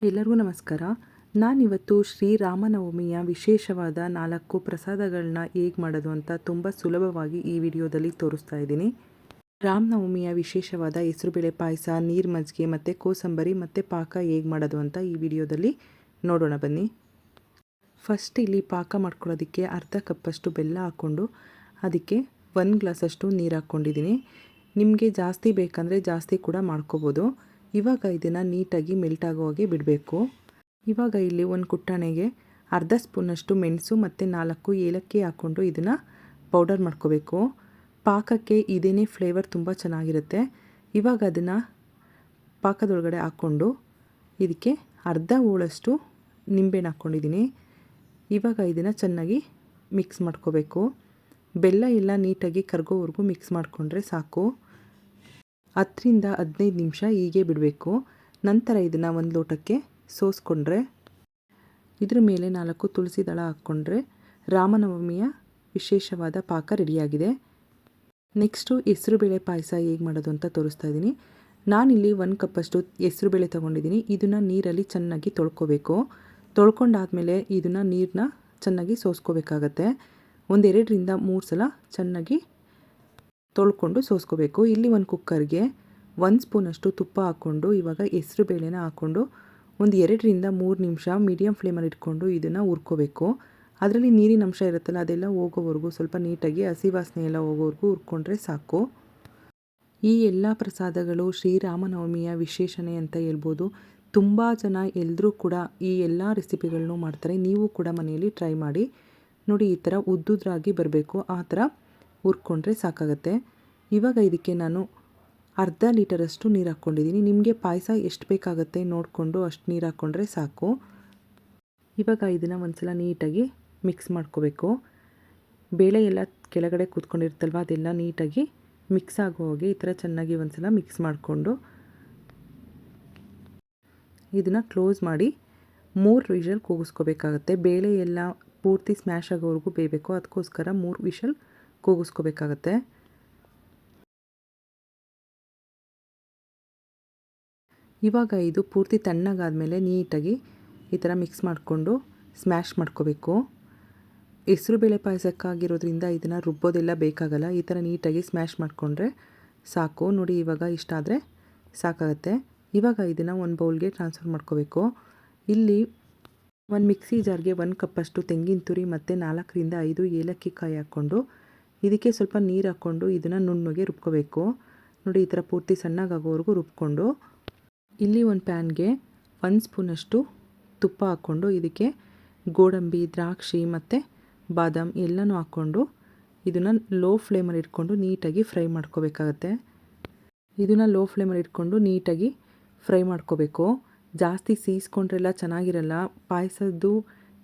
ಎಲ್ಲರಿಗೂ ನಮಸ್ಕಾರ. ನಾನಿವತ್ತು ಶ್ರೀರಾಮನವಮಿಯ ವಿಶೇಷವಾದ 4 ಪ್ರಸಾದಗಳನ್ನ ಹೇಗೆ ಮಾಡೋದು ಅಂತ ತುಂಬ ಸುಲಭವಾಗಿ ಈ ವಿಡಿಯೋದಲ್ಲಿ ತೋರಿಸ್ತಾ ಇದ್ದೀನಿ. ರಾಮನವಮಿಯ ವಿಶೇಷವಾದ ಹೆಸರುಬೇಳೆ ಪಾಯಸ, ನೀರು ಮಜ್ಜಿಗೆ ಮತ್ತು ಕೋಸಂಬರಿ ಮತ್ತು ಪಾಕ ಹೇಗೆ ಮಾಡೋದು ಅಂತ ಈ ವಿಡಿಯೋದಲ್ಲಿ ನೋಡೋಣ ಬನ್ನಿ. ಫಸ್ಟ್ ಇಲ್ಲಿ ಪಾಕ ಮಾಡ್ಕೊಳ್ಳೋದಕ್ಕೆ ಅರ್ಧ ಕಪ್ಪಷ್ಟು ಬೆಲ್ಲ ಹಾಕ್ಕೊಂಡು ಅದಕ್ಕೆ 1 ಗ್ಲಾಸಷ್ಟು ನೀರು ಹಾಕ್ಕೊಂಡಿದ್ದೀನಿ. ನಿಮಗೆ ಜಾಸ್ತಿ ಬೇಕಂದರೆ ಜಾಸ್ತಿ ಕೂಡ ಮಾಡ್ಕೋಬೋದು. ಇವಾಗ ಇದನ್ನು ನೀಟಾಗಿ ಮೆಲ್ಟ್ ಆಗೋ ಹಾಗೆ ಬಿಡಬೇಕು. ಇವಾಗ ಇಲ್ಲಿ ಒಂದು ಕುಟ್ಟಾಣೆಗೆ ಅರ್ಧ ಸ್ಪೂನಷ್ಟು ಮೆಣಸು ಮತ್ತು 4 ಏಲಕ್ಕಿ ಹಾಕ್ಕೊಂಡು ಇದನ್ನು ಪೌಡರ್ ಮಾಡ್ಕೋಬೇಕು. ಪಾಕಕ್ಕೆ ಇದೇನೇ ಫ್ಲೇವರ್ ತುಂಬ ಚೆನ್ನಾಗಿರುತ್ತೆ. ಇವಾಗ ಅದನ್ನು ಪಾಕದೊಳಗಡೆ ಹಾಕ್ಕೊಂಡು ಇದಕ್ಕೆ ಅರ್ಧ ಹೋಳಷ್ಟು ನಿಂಬೆಹಣ್ಣು ಹಾಕ್ಕೊಂಡಿದ್ದೀನಿ. ಇವಾಗ ಇದನ್ನು ಚೆನ್ನಾಗಿ ಮಿಕ್ಸ್ ಮಾಡ್ಕೋಬೇಕು. ಬೆಲ್ಲ ಎಲ್ಲ ನೀಟಾಗಿ ಕರಗೋವರೆಗೂ ಮಿಕ್ಸ್ ಮಾಡಿಕೊಂಡ್ರೆ ಸಾಕು. 10 ರಿಂದ 15 ನಿಮಿಷ ಹೀಗೆ ಬಿಡಬೇಕು. ನಂತರ ಇದನ್ನು ಒಂದು ಲೋಟಕ್ಕೆ ಸೋಸ್ಕೊಂಡ್ರೆ ಇದ್ರ ಮೇಲೆ 4 ತುಳಸಿ ದಳ ಹಾಕ್ಕೊಂಡ್ರೆ ರಾಮನವಮಿಯ ವಿಶೇಷವಾದ ಪಾಕ ರೆಡಿಯಾಗಿದೆ. ನೆಕ್ಸ್ಟು ಹೆಸರುಬೇಳೆ ಪಾಯಸ ಹೇಗೆ ಮಾಡೋದು ಅಂತ ತೋರಿಸ್ತಾ ಇದ್ದೀನಿ. ನಾನಿಲ್ಲಿ 1 ಕಪ್ಪಷ್ಟು ಹೆಸರುಬೇಳೆ ತೊಗೊಂಡಿದ್ದೀನಿ. ಇದನ್ನು ನೀರಲ್ಲಿ ಚೆನ್ನಾಗಿ ತೊಳ್ಕೊಬೇಕು. ತೊಳ್ಕೊಂಡಾದಮೇಲೆ ಇದನ್ನು ನೀರನ್ನ ಚೆನ್ನಾಗಿ ಸೋಸ್ಕೋಬೇಕಾಗತ್ತೆ. 1 2 ರಿಂದ 3 ಸಲ ಚೆನ್ನಾಗಿ ತೊಳ್ಕೊಂಡು ಸೋಸ್ಕೋಬೇಕು. ಇಲ್ಲಿ ಒಂದು ಕುಕ್ಕರ್ಗೆ 1 ಸ್ಪೂನಷ್ಟು ತುಪ್ಪ ಹಾಕ್ಕೊಂಡು ಇವಾಗ ಹೆಸರು ಬೇಳೆನ ಹಾಕ್ಕೊಂಡು ಒಂದು 2 ರಿಂದ 3 ನಿಮಿಷ ಮೀಡಿಯಮ್ ಫ್ಲೇಮಲ್ಲಿ ಇಟ್ಕೊಂಡು ಇದನ್ನು ಹುರ್ಕೋಬೇಕು. ಅದರಲ್ಲಿ ನೀರಿನ ಅಂಶ ಇರುತ್ತಲ್ಲ ಅದೆಲ್ಲ ಹೋಗೋವರೆಗೂ ಸ್ವಲ್ಪ ನೀಟಾಗಿ ಹಸಿ ವಾಸನೆ ಎಲ್ಲ ಹೋಗೋವರೆಗೂ ಹುರ್ಕೊಂಡ್ರೆ ಸಾಕು. ಈ ಎಲ್ಲ ಪ್ರಸಾದಗಳು ಶ್ರೀರಾಮನವಮಿಯ ವಿಶೇಷಣೆ ಅಂತ ಹೇಳ್ಬೋದು. ತುಂಬ ಜನ ಎಲ್ಲರೂ ಕೂಡ ಈ ಎಲ್ಲ ರೆಸಿಪಿಗಳನ್ನು ಮಾಡ್ತಾರೆ. ನೀವು ಕೂಡ ಮನೆಯಲ್ಲಿ ಟ್ರೈ ಮಾಡಿ ನೋಡಿ. ಈ ಥರ ಉದ್ದುದ್ರಾಗಿ ಬರಬೇಕು, ಆ ಥರ ಹುರ್ಕೊಂಡ್ರೆ ಸಾಕಾಗತ್ತೆ. ಇವಾಗ ಇದಕ್ಕೆ ನಾನು ಅರ್ಧ ಲೀಟರಷ್ಟು ನೀರು ಹಾಕ್ಕೊಂಡಿದ್ದೀನಿ. ನಿಮಗೆ ಪಾಯಸ ಎಷ್ಟು ಬೇಕಾಗುತ್ತೆ ನೋಡಿಕೊಂಡು ಅಷ್ಟು ನೀರು ಹಾಕ್ಕೊಂಡ್ರೆ ಸಾಕು. ಇವಾಗ ಇದನ್ನು ಒಂದ್ಸಲ ನೀಟಾಗಿ ಮಿಕ್ಸ್ ಮಾಡ್ಕೋಬೇಕು. ಬೇಳೆ ಎಲ್ಲ ಕೆಳಗಡೆ ಕೂತ್ಕೊಂಡಿರುತ್ತಲ್ವ ಅದೆಲ್ಲ ನೀಟಾಗಿ ಮಿಕ್ಸ್ ಆಗೋ ಹಾಗೆ ಈ ಥರ ಚೆನ್ನಾಗಿ ಒಂದ್ಸಲ ಮಿಕ್ಸ್ ಮಾಡಿಕೊಂಡು ಇದನ್ನು ಕ್ಲೋಸ್ ಮಾಡಿ 3 ವಿಷಲ್ ಕೂಗಿಸ್ಕೋಬೇಕಾಗತ್ತೆ. ಬೇಳೆ ಎಲ್ಲ ಪೂರ್ತಿ ಸ್ಮ್ಯಾಶ್ ಆಗೋವರೆಗೂ ಬೇಯಬೇಕು. ಅದಕ್ಕೋಸ್ಕರ 3 ವಿಷಲ್ ಕೂಗಿಸ್ಕೋಬೇಕಾಗತ್ತೆ. ಇವಾಗ ಇದು ಪೂರ್ತಿ ತಣ್ಣಗಾದ್ಮೇಲೆ ನೀಟಾಗಿ ಈ ಥರ ಮಿಕ್ಸ್ ಮಾಡಿಕೊಂಡು ಸ್ಮ್ಯಾಶ್ ಮಾಡ್ಕೋಬೇಕು. ಹೆಸರುಬೇಳೆ ಪಾಯಸಕ್ಕಾಗಿರೋದ್ರಿಂದ ಇದನ್ನು ರುಬ್ಬೋದೆಲ್ಲ ಬೇಕಾಗಲ್ಲ. ಈ ಥರ ನೀಟಾಗಿ ಸ್ಮ್ಯಾಶ್ ಮಾಡಿಕೊಂಡ್ರೆ ಸಾಕು. ನೋಡಿ ಇವಾಗ ಇಷ್ಟ ಆದರೆ ಸಾಕಾಗತ್ತೆ. ಇವಾಗ ಇದನ್ನು ಒಂದು ಬೌಲ್ಗೆ ಟ್ರಾನ್ಸ್ಫರ್ ಮಾಡ್ಕೋಬೇಕು. ಇಲ್ಲಿ ಒಂದು ಮಿಕ್ಸಿ ಜಾರ್ಗೆ 1 ಕಪ್ಪಷ್ಟು ತೆಂಗಿನ ತುರಿ ಮತ್ತು 4 ರಿಂದ 5 ಏಲಕ್ಕಿ ಕಾಯಿ ಹಾಕ್ಕೊಂಡು ಇದಕ್ಕೆ ಸ್ವಲ್ಪ ನೀರು ಹಾಕ್ಕೊಂಡು ಇದನ್ನು ನುಣ್ಣಗೆ ರುಬ್ಕೋಬೇಕು. ನೋಡಿ ಈ ಥರ ಪೂರ್ತಿ ಸಣ್ಣಗಾಗೋವರೆಗೂ ರುಬ್ಕೊಂಡು ಇಲ್ಲಿ ಒಂದು ಪ್ಯಾನ್ಗೆ 1 ಸ್ಪೂನಷ್ಟು ತುಪ್ಪ ಹಾಕ್ಕೊಂಡು ಇದಕ್ಕೆ ಗೋಡಂಬಿ, ದ್ರಾಕ್ಷಿ ಮತ್ತು ಬಾದಾಮ್ ಎಲ್ಲನೂ ಹಾಕ್ಕೊಂಡು ಇದನ್ನು ಲೋ ಫ್ಲೇಮಲ್ಲಿ ಇಟ್ಕೊಂಡು ನೀಟಾಗಿ ಫ್ರೈ ಮಾಡ್ಕೋಬೇಕಾಗತ್ತೆ. ಇದನ್ನು ಲೋ ಫ್ಲೇಮಲ್ಲಿ ಇಟ್ಕೊಂಡು ನೀಟಾಗಿ ಫ್ರೈ ಮಾಡ್ಕೋಬೇಕು. ಜಾಸ್ತಿ ಸೀಸ್ಕೊಂಡ್ರೆಲ್ಲ ಚೆನ್ನಾಗಿರಲ್ಲ, ಪಾಯಸದ್ದು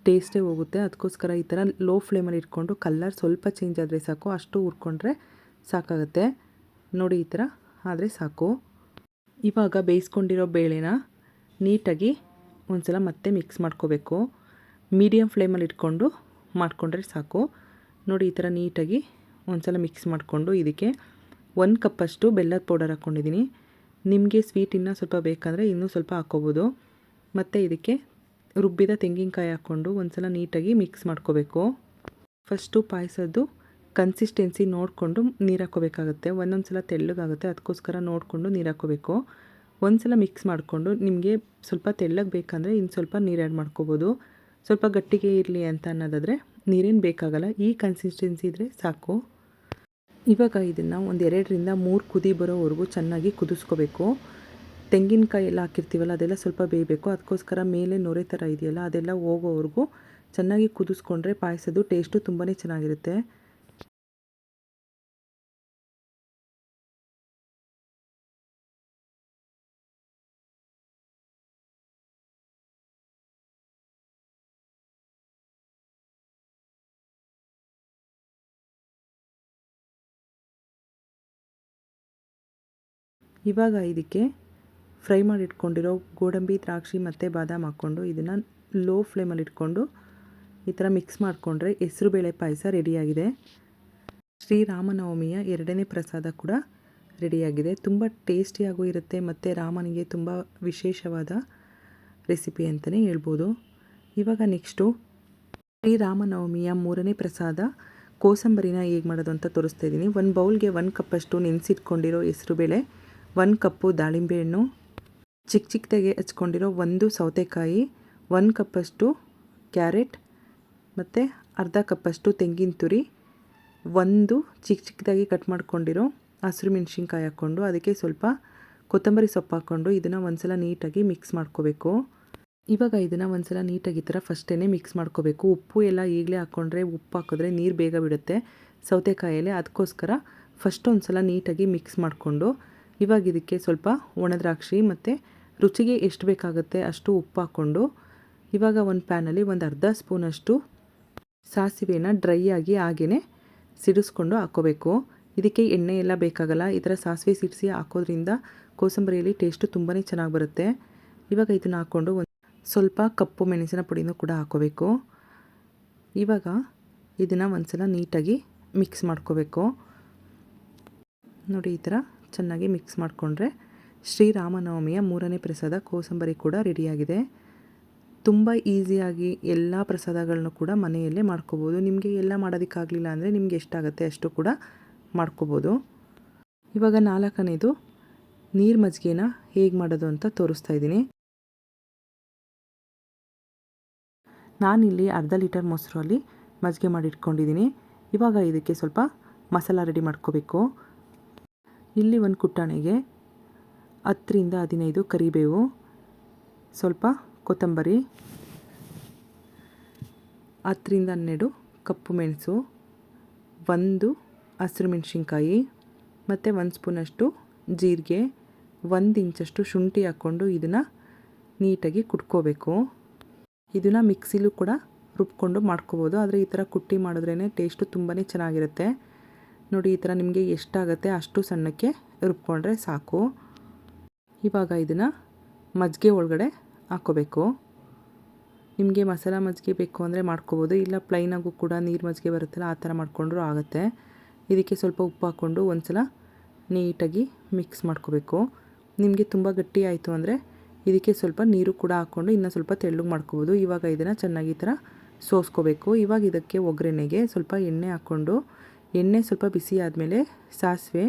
ಟೇಸ್ಟೇ ಹೋಗುತ್ತೆ. ಅದಕ್ಕೋಸ್ಕರ ಈ ಥರ ಲೋ ಫ್ಲೇಮಲ್ಲಿ ಇಟ್ಕೊಂಡು ಕಲರ್ ಸ್ವಲ್ಪ ಚೇಂಜ್ ಆದರೆ ಸಾಕು, ಅಷ್ಟು ಹುರ್ಕೊಂಡ್ರೆ ಸಾಕಾಗತ್ತೆ. ನೋಡಿ ಈ ಥರ ಆದರೆ ಸಾಕು. ಇವಾಗ ಬೇಯಿಸ್ಕೊಂಡಿರೋ ಬೇಳೆನ ನೀಟಾಗಿ ಒಂದ್ಸಲ ಮತ್ತೆ ಮಿಕ್ಸ್ ಮಾಡ್ಕೋಬೇಕು. ಮೀಡಿಯಮ್ ಫ್ಲೇಮಲ್ಲಿ ಇಟ್ಕೊಂಡು ಮಾಡಿಕೊಂಡ್ರೆ ಸಾಕು. ನೋಡಿ ಈ ಥರ ನೀಟಾಗಿ ಒಂದ್ಸಲ ಮಿಕ್ಸ್ ಮಾಡಿಕೊಂಡು ಇದಕ್ಕೆ 1 ಕಪ್ಪಷ್ಟು ಬೆಲ್ಲದ ಪೌಡರ್ ಹಾಕ್ಕೊಂಡಿದ್ದೀನಿ. ನಿಮಗೆ ಸ್ವೀಟ್ ಇನ್ನೂ ಸ್ವಲ್ಪ ಬೇಕಂದರೆ ಇನ್ನೂ ಸ್ವಲ್ಪ ಹಾಕ್ಕೋಬೋದು. ಮತ್ತು ಇದಕ್ಕೆ ರುಬ್ಬಿದ ತೆಂಗಿನಕಾಯಿ ಹಾಕ್ಕೊಂಡು ಒಂದ್ಸಲ ನೀಟಾಗಿ ಮಿಕ್ಸ್ ಮಾಡ್ಕೋಬೇಕು. ಫಸ್ಟು ಪಾಯಸದ್ದು ಕನ್ಸಿಸ್ಟೆನ್ಸಿ ನೋಡಿಕೊಂಡು ನೀರು ಹಾಕ್ಕೋಬೇಕಾಗುತ್ತೆ. ಒಂದೊಂದು ಸಲ ತೆಳ್ಳಗಾಗುತ್ತೆ, ಅದಕ್ಕೋಸ್ಕರ ನೋಡಿಕೊಂಡು ನೀರು ಹಾಕ್ಕೋಬೇಕು. ಒಂದ್ಸಲ ಮಿಕ್ಸ್ ಮಾಡಿಕೊಂಡು ನಿಮಗೆ ಸ್ವಲ್ಪ ತೆಳ್ಳಗೆ ಬೇಕಂದರೆ ಇನ್ನು ಸ್ವಲ್ಪ ನೀರು ಆ್ಯಡ್ ಮಾಡ್ಕೋಬೋದು. ಸ್ವಲ್ಪ ಗಟ್ಟಿಗೆ ಇರಲಿ ಅಂತ ಅನ್ನೋದಾದರೆ ನೀರೇನು ಬೇಕಾಗಲ್ಲ. ಈ ಕನ್ಸಿಸ್ಟೆನ್ಸಿ ಇದ್ದರೆ ಸಾಕು. ಇವಾಗ ಇದನ್ನು ಒಂದು 2 ರಿಂದ 3 ಕುದಿ ಬರೋವರೆಗೂ ಚೆನ್ನಾಗಿ ಕುದಿಸ್ಕೋಬೇಕು. ತೆಂಗಿನಕಾಯಿ ಎಲ್ಲ ಹಾಕಿರ್ತೀವಲ್ಲ ಅದೆಲ್ಲ ಸ್ವಲ್ಪ ಬೇಯಬೇಕು. ಅದಕ್ಕೋಸ್ಕರ ಮೇಲೆ ನೊರೆ ಥರ ಇದೆಯಲ್ಲ ಅದೆಲ್ಲ ಹೋಗೋವರೆಗೂ ಚೆನ್ನಾಗಿ ಕುದಿಸ್ಕೊಂಡ್ರೆ ಪಾಯಸದ್ದು ಟೇಸ್ಟು ತುಂಬಾ ಚೆನ್ನಾಗಿರುತ್ತೆ. ಇವಾಗ ಇದಕ್ಕೆ ಫ್ರೈ ಮಾಡಿ ಇಟ್ಕೊಂಡಿರೋ ಗೋಡಂಬಿ, ದ್ರಾಕ್ಷಿ ಮತ್ತು ಬಾದಾಮ್ ಹಾಕ್ಕೊಂಡು ಇದನ್ನು ಲೋ ಫ್ಲೇಮಲ್ಲಿ ಇಟ್ಕೊಂಡು ಈ ಥರ ಮಿಕ್ಸ್ ಮಾಡಿಕೊಂಡ್ರೆ ಹೆಸರುಬೇಳೆ ಪಾಯಸ ರೆಡಿಯಾಗಿದೆ. ಶ್ರೀರಾಮನವಮಿಯ 2ನೇ ಪ್ರಸಾದ ಕೂಡ ರೆಡಿಯಾಗಿದೆ. ತುಂಬ ಟೇಸ್ಟಿಯಾಗೂ ಇರುತ್ತೆ ಮತ್ತು ರಾಮನಿಗೆ ತುಂಬ ವಿಶೇಷವಾದ ರೆಸಿಪಿ ಅಂತಲೇ ಹೇಳ್ಬೋದು. ಇವಾಗ ನೆಕ್ಸ್ಟು ಶ್ರೀರಾಮನವಮಿಯ 3ನೇ ಪ್ರಸಾದ ಕೋಸಂಬರಿನ ಹೇಗೆ ಮಾಡೋದು ಅಂತ ತೋರಿಸ್ತಾ ಇದ್ದೀನಿ. ಒಂದು ಬೌಲ್ಗೆ 1 ಕಪ್ಪಷ್ಟು ನೆನೆಸಿಟ್ಕೊಂಡಿರೋ ಹೆಸರುಬೇಳೆ, 1 ಕಪ್ಪು ದಾಳಿಂಬೆ ಹಣ್ಣು, ಚಿಕ್ಕದಾಗಿ ಹಚ್ಕೊಂಡಿರೋ 1 ಸೌತೆಕಾಯಿ, 1 ಕಪ್ಪಷ್ಟು ಕ್ಯಾರೆಟ್ ಮತ್ತು ಅರ್ಧ ಕಪ್ಪಷ್ಟು ತೆಂಗಿನ ತುರಿ, 1 ಚಿಕ್ಕದಾಗಿ ಕಟ್ ಮಾಡ್ಕೊಂಡಿರೋ ಹಸಿರು ಮೆಣಸಿನ್ಕಾಯಿ ಹಾಕ್ಕೊಂಡು ಅದಕ್ಕೆ ಸ್ವಲ್ಪ ಕೊತ್ತಂಬರಿ ಸೊಪ್ಪು ಹಾಕ್ಕೊಂಡು ಇದನ್ನು ಒಂದ್ಸಲ ನೀಟಾಗಿ ಮಿಕ್ಸ್ ಮಾಡ್ಕೋಬೇಕು. ಇವಾಗ ಇದನ್ನು ಒಂದ್ಸಲ ನೀಟಾಗಿ ಈ ಥರ ಫಸ್ಟೇ ಮಿಕ್ಸ್ ಮಾಡ್ಕೋಬೇಕು. ಉಪ್ಪು ಎಲ್ಲ ಈಗಲೇ ಹಾಕ್ಕೊಂಡ್ರೆ ಉಪ್ಪು ಹಾಕಿದ್ರೆ ನೀರು ಬೇಗ ಬಿಡುತ್ತೆ ಸೌತೆಕಾಯಲ್ಲಿ, ಅದಕ್ಕೋಸ್ಕರ ಫಸ್ಟ್ ಒಂದ್ಸಲ ನೀಟಾಗಿ ಮಿಕ್ಸ್ ಮಾಡಿಕೊಂಡು ಇವಾಗ ಇದಕ್ಕೆ ಸ್ವಲ್ಪ ಒಣದ್ರಾಕ್ಷಿ ಮತ್ತು ರುಚಿಗೆ ಎಷ್ಟು ಬೇಕಾಗುತ್ತೆ ಅಷ್ಟು ಉಪ್ಪು ಹಾಕ್ಕೊಂಡು ಇವಾಗ ಒಂದು ಪ್ಯಾನಲ್ಲಿ ಒಂದು ಅರ್ಧ ಸ್ಪೂನಷ್ಟು ಸಾಸಿವೆನ ಡ್ರೈ ಆಗಿ ಹಾಗೇ ಸಿಡಿಸ್ಕೊಂಡು ಹಾಕ್ಕೋಬೇಕು. ಇದಕ್ಕೆ ಎಣ್ಣೆ ಎಲ್ಲ ಬೇಕಾಗಲ್ಲ. ಈ ಥರ ಸಾಸಿವೆ ಸಿಡಿಸಿ ಹಾಕೋದ್ರಿಂದ ಕೋಸಂಬರಿಯಲ್ಲಿ ಟೇಸ್ಟು ತುಂಬಾ ಚೆನ್ನಾಗಿ ಬರುತ್ತೆ. ಇವಾಗ ಇದನ್ನು ಹಾಕ್ಕೊಂಡು ಸ್ವಲ್ಪ ಕಪ್ಪು ಮೆಣಸಿನ ಪುಡಿನೂ ಕೂಡ ಹಾಕ್ಕೋಬೇಕು. ಇವಾಗ ಇದನ್ನು ಒಂದ್ಸಲ ನೀಟಾಗಿ ಮಿಕ್ಸ್ ಮಾಡ್ಕೋಬೇಕು. ನೋಡಿ, ಈ ಥರ ಚೆನ್ನಾಗಿ ಮಿಕ್ಸ್ ಮಾಡಿಕೊಂಡ್ರೆ ಶ್ರೀರಾಮನವಮಿಯ 3ನೇ ಪ್ರಸಾದ ಕೋಸಂಬರಿ ಕೂಡ ರೆಡಿಯಾಗಿದೆ. ತುಂಬ ಈಸಿಯಾಗಿ ಎಲ್ಲ ಪ್ರಸಾದಗಳನ್ನೂ ಕೂಡ ಮನೆಯಲ್ಲೇ ಮಾಡ್ಕೋಬೋದು. ನಿಮಗೆ ಎಲ್ಲ ಮಾಡೋದಕ್ಕಾಗಲಿಲ್ಲ ಅಂದರೆ ನಿಮಗೆ ಎಷ್ಟಾಗುತ್ತೆ ಅಷ್ಟು ಕೂಡ ಮಾಡ್ಕೋಬೋದು. ಇವಾಗ 4ನೇದು ನೀರು ಮಜ್ಜಿಗೆನ ಹೇಗೆ ಮಾಡೋದು ಅಂತ ತೋರಿಸ್ತಾ ಇದ್ದೀನಿ. ನಾನಿಲ್ಲಿ ಅರ್ಧ ಲೀಟರ್ ಮೊಸರಲ್ಲಿ ಮಜ್ಜಿಗೆ ಮಾಡಿ ಇಟ್ಕೊಂಡಿದ್ದೀನಿ. ಇವಾಗ ಇದಕ್ಕೆ ಸ್ವಲ್ಪ ಮಸಾಲ ರೆಡಿ ಮಾಡ್ಕೋಬೇಕು. ಇಲ್ಲಿ ಒಂದು ಕುಟ್ಟಾಣಿಗೆ 10ರಿಂದ 15 ಕರಿಬೇವು, ಸ್ವಲ್ಪ ಕೊತ್ತಂಬರಿ, 10ರಿಂದ 12 ಕಪ್ಪು ಮೆಣಸು, 1 ಹಸಿರು ಮೆಣಸಿನ್ಕಾಯಿ ಮತ್ತು 1 ಸ್ಪೂನಷ್ಟು ಜೀರಿಗೆ, 1 ಇಂಚಷ್ಟು ಶುಂಠಿ ಹಾಕ್ಕೊಂಡು ಇದನ್ನು ನೀಟಾಗಿ ಕುಟ್ಕೋಬೇಕು. ಇದನ್ನು ಮಿಕ್ಸಿಲೂ ಕೂಡ ರುಬ್ಕೊಂಡು ಮಾಡ್ಕೋಬೋದು, ಆದರೆ ಈ ಥರ ಕುಟ್ಟಿ ಮಾಡಿದ್ರೇ ಟೇಸ್ಟು ತುಂಬಾ ಚೆನ್ನಾಗಿರುತ್ತೆ. ನೋಡಿ, ಈ ಥರ ನಿಮಗೆ ಎಷ್ಟಾಗುತ್ತೆ ಅಷ್ಟು ಸಣ್ಣಕ್ಕೆ ರುಬ್ಕೊಂಡ್ರೆ ಸಾಕು. ಇವಾಗ ಇದನ್ನು ಮಜ್ಜಿಗೆ ಒಳಗಡೆ ಹಾಕ್ಕೋಬೇಕು. ನಿಮಗೆ ಮಸಾಲ ಮಜ್ಜಿಗೆ ಬೇಕು ಅಂದರೆ ಮಾಡ್ಕೋಬೋದು, ಇಲ್ಲ ಪ್ಲೈನಾಗೂ ಕೂಡ ನೀರು ಮಜ್ಜಿಗೆ ಬರುತ್ತಲ್ಲ ಆ ಥರ ಮಾಡಿಕೊಂಡ್ರೂ ಆಗುತ್ತೆ. ಇದಕ್ಕೆ ಸ್ವಲ್ಪ ಉಪ್ಪು ಹಾಕ್ಕೊಂಡು ಒಂದ್ಸಲ ನೀಟಾಗಿ ಮಿಕ್ಸ್ ಮಾಡ್ಕೋಬೇಕು. ನಿಮಗೆ ತುಂಬ ಗಟ್ಟಿ ಆಯಿತು ಅಂದರೆ ಇದಕ್ಕೆ ಸ್ವಲ್ಪ ನೀರು ಕೂಡ ಹಾಕ್ಕೊಂಡು ಇನ್ನೂ ಸ್ವಲ್ಪ ತೆಳ್ಳಗೆ ಮಾಡ್ಕೋಬೋದು. ಇವಾಗ ಇದನ್ನು ಚೆನ್ನಾಗಿ ಈ ಥರ ಸೋಸ್ಕೋಬೇಕು. ಇವಾಗ ಇದಕ್ಕೆ ಒಗ್ಗರಣೆಗೆ ಸ್ವಲ್ಪ ಎಣ್ಣೆ ಹಾಕ್ಕೊಂಡು ಎಣ್ಣೆ ಸ್ವಲ್ಪ ಬಿಸಿ ಆದಮೇಲೆ ಸಾಸಿವೆ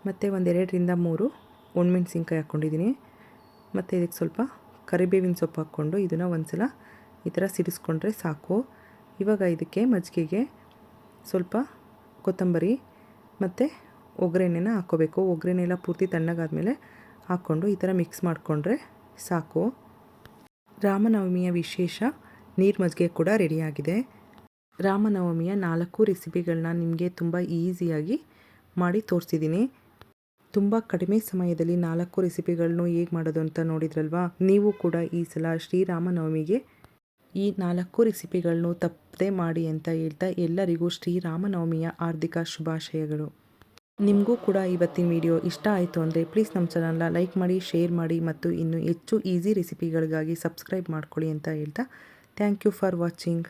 ಮತ್ತು 2ರಿಂದ 3 ಒಣಮೆಣಸಿನ್ಕಾಯಿ ಹಾಕ್ಕೊಂಡಿದ್ದೀನಿ. ಮತ್ತು ಇದಕ್ಕೆ ಸ್ವಲ್ಪ ಕರಿಬೇವಿನ ಸೊಪ್ಪು ಹಾಕ್ಕೊಂಡು ಇದನ್ನು ಒಂದ್ಸಲ ಈ ಥರ ಸಿಡಿಸ್ಕೊಂಡ್ರೆ ಸಾಕು. ಇವಾಗ ಇದಕ್ಕೆ ಮಜ್ಜಿಗೆಗೆ ಸ್ವಲ್ಪ ಕೊತ್ತಂಬರಿ ಮತ್ತು ಒಗ್ಗರಣೆನ ಹಾಕ್ಕೋಬೇಕು. ಒಗ್ಗರಣೆ ಎಲ್ಲ ಪೂರ್ತಿ ತಣ್ಣಗಾದ್ಮೇಲೆ ಹಾಕ್ಕೊಂಡು ಈ ಥರ ಮಿಕ್ಸ್ ಮಾಡಿಕೊಂಡ್ರೆ ಸಾಕು. ರಾಮನವಮಿಯ ವಿಶೇಷ ನೀರು ಮಜ್ಜಿಗೆ ಕೂಡ ರೆಡಿಯಾಗಿದೆ. ರಾಮನವಮಿಯ 4 ರೆಸಿಪಿಗಳನ್ನ ನಿಮಗೆ ತುಂಬ ಈಸಿಯಾಗಿ ಮಾಡಿ ತೋರಿಸಿದ್ದೀನಿ. ತುಂಬ ಕಡಿಮೆ ಸಮಯದಲ್ಲಿ 4 ರೆಸಿಪಿಗಳನ್ನು ಹೇಗೆ ಮಾಡೋದು ಅಂತ ನೋಡಿದ್ರಲ್ವಾ. ನೀವು ಕೂಡ ಈ ಸಲ ಶ್ರೀರಾಮನವಮಿಗೆ ಈ 4 ರೆಸಿಪಿಗಳನ್ನು ತಪ್ಪದೆ ಮಾಡಿ ಅಂತ ಹೇಳ್ತಾ ಎಲ್ಲರಿಗೂ ಶ್ರೀರಾಮನವಮಿಯ ಹಾರ್ದಿಕ ಶುಭಾಶಯಗಳು. ನಿಮಗೂ ಕೂಡ ಇವತ್ತಿನ ವಿಡಿಯೋ ಇಷ್ಟ ಆಯಿತು ಅಂದರೆ ಪ್ಲೀಸ್ ನಮ್ಮ ಚಾನಲ್ನ ಲೈಕ್ ಮಾಡಿ, ಶೇರ್ ಮಾಡಿ ಮತ್ತು ಇನ್ನೂ ಹೆಚ್ಚು ಈಸಿ ರೆಸಿಪಿಗಳಿಗಾಗಿ ಸಬ್ಸ್ಕ್ರೈಬ್ ಮಾಡ್ಕೊಳ್ಳಿ ಅಂತ ಹೇಳ್ತಾ ಥ್ಯಾಂಕ್ ಯು ಫಾರ್ ವಾಚಿಂಗ್.